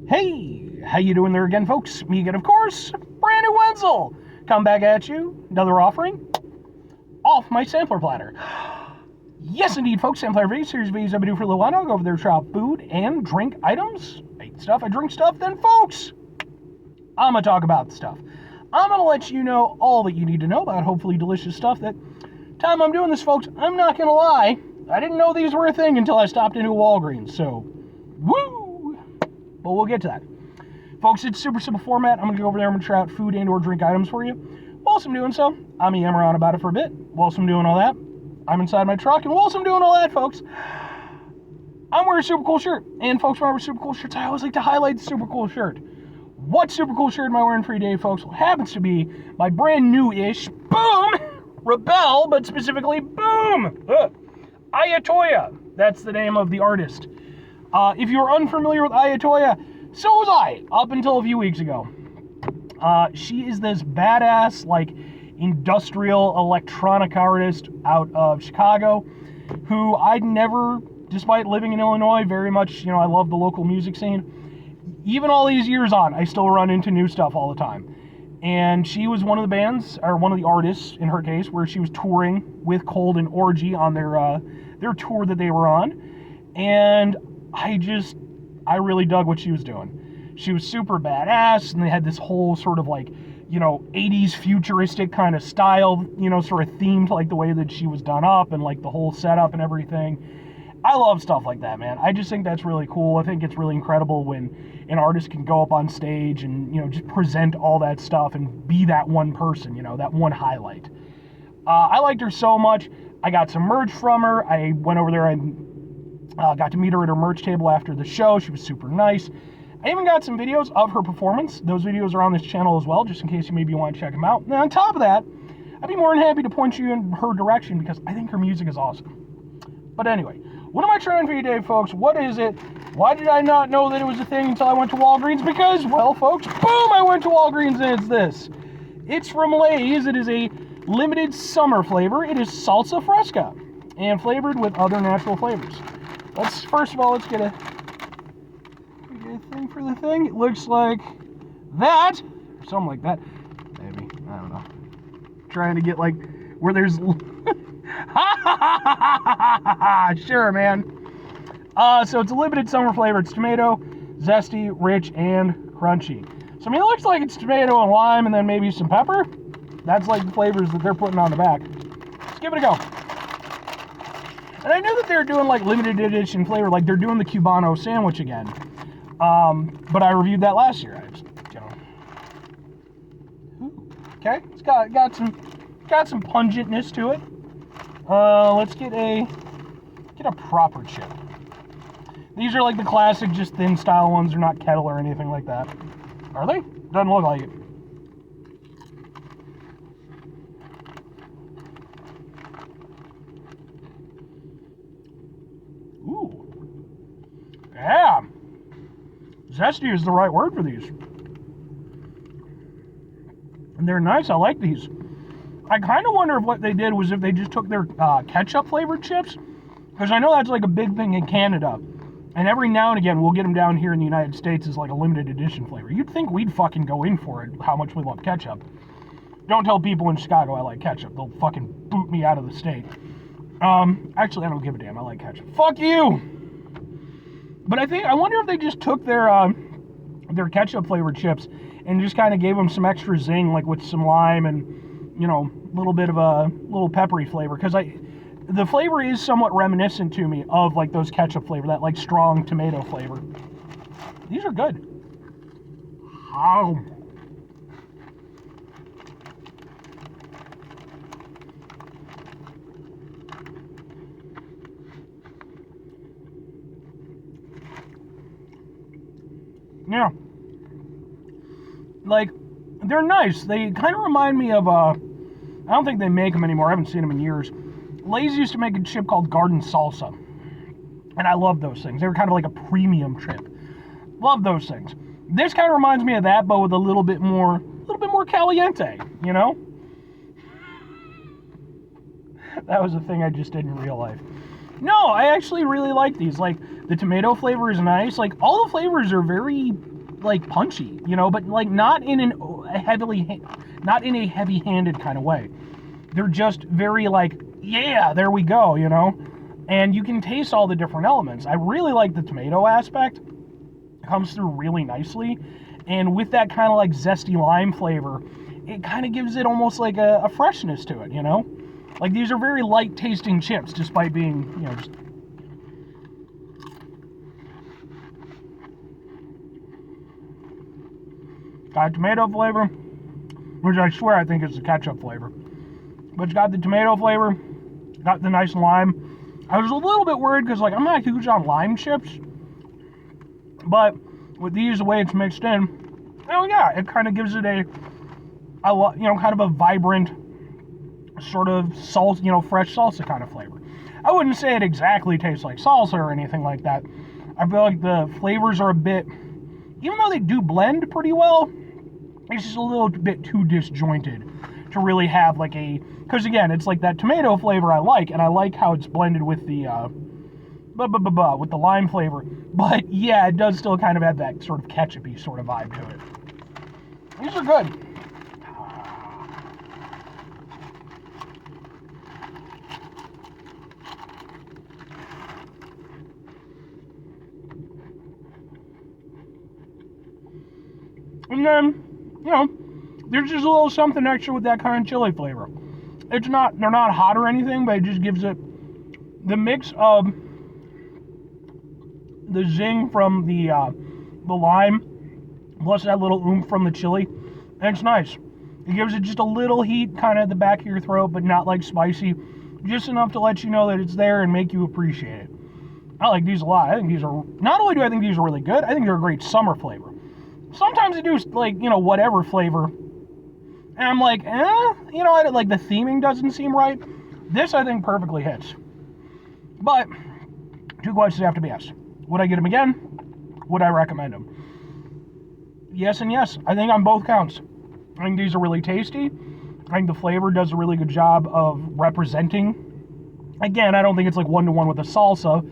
Hey, how you doing there again, folks? Me again, of course, Brandon Wenzel. Come back at you, another offering off my sampler platter. Yes, indeed, folks, sampler video series videos I've been doing for a little while now. I'll go over there to try out food and drink items. I eat stuff, I drink stuff, then, folks, I'm going to talk about stuff. I'm going to let you know all that you need to know about hopefully delicious stuff that time I'm doing this, folks, I'm not going to lie, I didn't know these were a thing until I stopped into a Walgreens, so, woo! But we'll get to that. Folks, it's super simple format. I'm going to go over there, I'm going to try out food and or drink items for you. Whilst I'm doing so, I'm yammer on about it for a bit. Whilst I'm doing all that, I'm inside my truck, and whilst I'm doing all that, folks, I'm wearing a super cool shirt. And folks, when I wear super cool shirts, I always like to highlight the super cool shirt. What super cool shirt am I wearing for you today, folks? Well, happens to be my brand new-ish, boom, Rebel, but specifically, boom, Ayatoya. That's the name of the artist. If you're unfamiliar with Ayatoya, so was I, up until a few weeks ago. She is this badass, like, industrial electronic artist out of Chicago, who I'd never, despite living in Illinois, very much, I love the local music scene. Even all these years on, I still run into new stuff all the time. And she was one of the bands, or one of the artists, in her case, where she was touring with Cold and Orgy on their tour that they were on. And I really dug what she was doing. She was super badass, and they had this whole sort of like, 80s futuristic kind of style, sort of themed like the way that she was done up and like the whole setup and everything. I love stuff like that, man. I just think that's really cool. I think it's really incredible when an artist can go up on stage and, just present all that stuff and be that one person, that one highlight. I liked her so much. I got some merch from her. I went over there and got to meet her at her merch table after the show. She was super nice. I even got some videos of her performance. Those videos are on this channel as well, just in case you maybe want to check them out. And on top of that, I'd be more than happy to point you in her direction because I think her music is awesome. But anyway, what am I trying for you today, folks? What is it? Why did I not know that it was a thing until I went to Walgreens? Because, well, folks, boom, I went to Walgreens and it's this. It's from Lay's. It is a limited summer flavor. It is Salsa Fresca and flavored with other natural flavors. First of all, let's get a thing for the thing. It looks like that, or something like that. Maybe, I don't know. Trying to get like where there's sure, man. So it's a limited summer flavor. It's tomato, zesty, rich, and crunchy. So I mean, it looks like it's tomato and lime, and then maybe some pepper. That's like the flavors that they're putting on the back. Let's give it a go. And I knew that they're doing like limited edition flavor, like they're doing the Cubano sandwich again. But I reviewed that last year. I just, okay, it's got some pungentness to it. Let's get a proper chip. These are like the classic, just thin style ones. They're not kettle or anything like that. Are they? Doesn't look like it. Ooh. Yeah. Zesty is the right word for these. And they're nice. I like these. I kind of wonder if what they did was if they just took their ketchup flavored chips. Because I know that's like a big thing in Canada. And every now and again, we'll get them down here in the United States as like a limited edition flavor. You'd think we'd fucking go in for it, how much we love ketchup. Don't tell people in Chicago I like ketchup. They'll fucking boot me out of the state. Actually, I don't give a damn. I like ketchup. Fuck you! But I wonder if they just took their ketchup flavored chips and just kind of gave them some extra zing, like with some lime and, a little bit of a little peppery flavor. Because the flavor is somewhat reminiscent to me of like those ketchup flavor, that like strong tomato flavor. These are good. Ow. Yeah. Like, they're nice. They kind of remind me of, I don't think they make them anymore. I haven't seen them in years. Lay's used to make a chip called Garden Salsa. And I love those things. They were kind of like a premium chip. Love those things. This kind of reminds me of that, but with a little bit more caliente, That was a thing I just did in real life. No, I actually really like these. Like, the tomato flavor is nice. Like, all the flavors are very like punchy, you know, but like not in a heavy-handed kind of way. They're just very like, yeah, there we go, you know, and you can taste all the different elements. I really like the tomato aspect. It comes through really nicely, and with that kind of like zesty lime flavor, it kind of gives it almost like a freshness to it, you know. Like these are very light tasting chips, despite being, you know, just. Got tomato flavor, which I swear I think is the ketchup flavor. But it's got the tomato flavor, got the nice lime. I was a little bit worried because, like, I'm not huge on lime chips. But with these, the way it's mixed in, oh yeah, it kind of gives it a you know, kind of a vibrant sort of salsa, you know, fresh salsa kind of flavor. I wouldn't say it exactly tastes like salsa or anything like that. I feel like the flavors are a bit, even though they do blend pretty well, it's just a little bit too disjointed to really have like a, because again, it's like that tomato flavor I like, and I like how it's blended with the with the lime flavor. But yeah, it does still kind of have that sort of ketchupy sort of vibe to it. These are good. And then, you know, there's just a little something extra with that kind of chili flavor. It's not, they're not hot or anything, but it just gives it the mix of the zing from the lime, plus that little oomph from the chili, and it's nice. It gives it just a little heat kind of at the back of your throat, but not like spicy, just enough to let you know that it's there and make you appreciate it. I like these a lot. I think these are, not only do I think these are really good, I think they're a great summer flavor. Sometimes they do, like, you know, whatever flavor, and I'm like, you know, like the theming doesn't seem right. This, I think, perfectly hits. But, two questions have to be asked. Would I get them again? Would I recommend them? Yes and yes. I think on both counts. I think these are really tasty. I think the flavor does a really good job of representing. Again, I don't think it's like one-to-one with a salsa,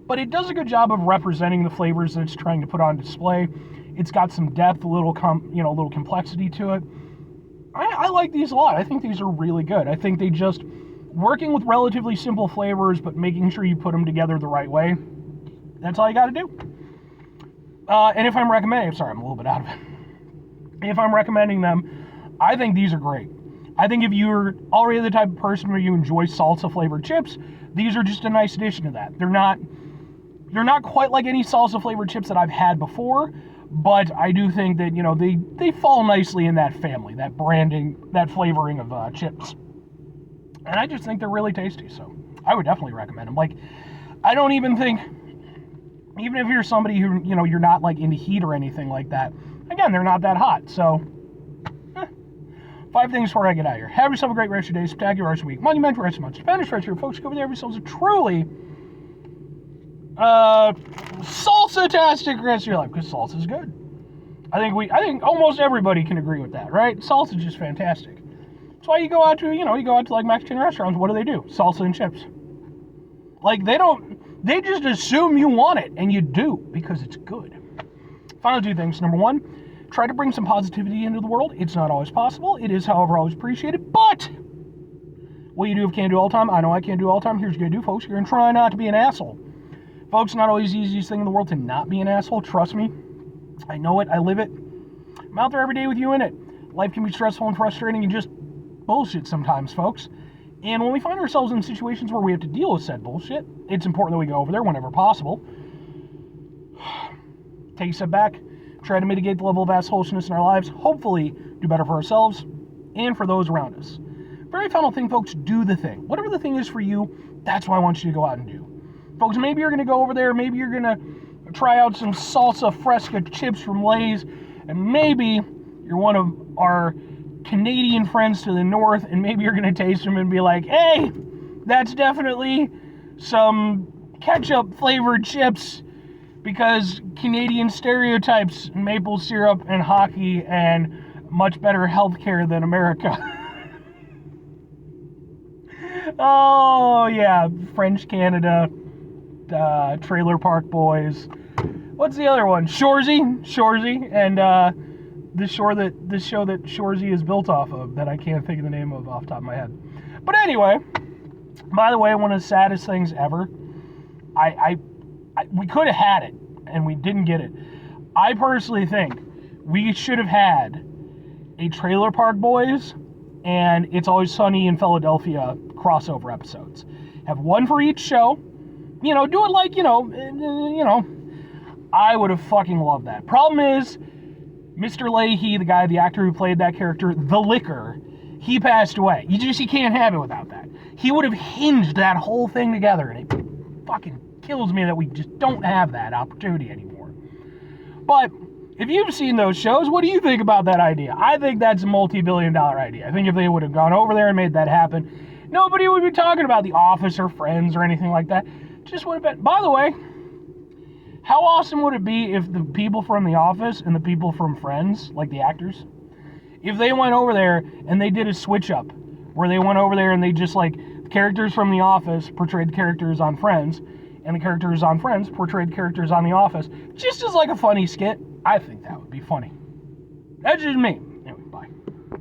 but it does a good job of representing the flavors that it's trying to put on display. It's got some depth, a little complexity to it. I like these a lot. I think these are really good. I think they just, working with relatively simple flavors, but making sure you put them together the right way, that's all you got to do. And if I'm recommending, sorry, I'm a little bit out of it. If I'm recommending them, I think these are great. I think if you're already the type of person where you enjoy salsa flavored chips, these are just a nice addition to that. They're not quite like any salsa flavored chips that I've had before, but I do think that, you know, they fall nicely in that family, that branding, that flavoring of chips. And I just think they're really tasty, so I would definitely recommend them. Like, I don't even think, even if you're somebody who, you know, you're not like into heat or anything like that, again, they're not that hot, so 5 things before I get out of here. Have yourself a great rest of your day, spectacular rest of the week, monumental rest of the month, Spanish rest of your folks. Go over there, have yourselves a truly salsa-tastic rest of your life, because salsa is good. I think almost everybody can agree with that, right? Salsa is just fantastic. That's why you go out to like Mexican restaurants. What do? Salsa and chips. Like, they just assume you want it, and you do, because it's good. Final 2 things. Number 1, try to bring some positivity into the world. It's not always possible. It is, however, always appreciated, but what you do if you can't do all the time, I know I can't do all the time. Here's what you're going to do, folks. You're going to try not to be an asshole. Folks, not always the easiest thing in the world to not be an asshole. Trust me. I know it. I live it. I'm out there every day with you in it. Life can be stressful and frustrating and just bullshit sometimes, folks. And when we find ourselves in situations where we have to deal with said bullshit, it's important that we go over there whenever possible. Take a step back. Try to mitigate the level of assholishness in our lives. Hopefully do better for ourselves and for those around us. Very final thing, folks. Do the thing. Whatever the thing is for you, that's what I want you to go out and do. Folks, maybe you're going to go over there, maybe you're going to try out some salsa fresca chips from Lay's, and maybe you're one of our Canadian friends to the north, and maybe you're going to taste them and be like, hey, that's definitely some ketchup-flavored chips, because Canadian stereotypes, maple syrup and hockey, and much better healthcare than America. Oh, yeah, French Canada, Trailer Park Boys, what's the other one? Shorzy, and this show that Shorzy is built off of that I can't think of the name of off the top of my head. But anyway, by the way, one of the saddest things ever. We could have had it, and we didn't get it. I personally think we should have had a Trailer Park Boys and It's Always Sunny in Philadelphia crossover episodes. Have one for each show. You know, do it like, I would have fucking loved that. Problem is, Mr. Leahy, the actor who played that character, the Licker, he passed away. You can't have it without that. He would have hinged that whole thing together, and it fucking kills me that we just don't have that opportunity anymore. But if you've seen those shows, what do you think about that idea? I think that's a multi-billion-dollar idea. I think if they would have gone over there and made that happen, nobody would be talking about The Office or Friends or anything like that. Just would have been. By the way, how awesome would it be if the people from The Office and the people from Friends, like the actors, if they went over there and they did a switch up, where they went over there and they just, like, the characters from The Office portrayed the characters on Friends, and the characters on Friends portrayed the characters on The Office, just as like a funny skit. I think that would be funny. That's just me.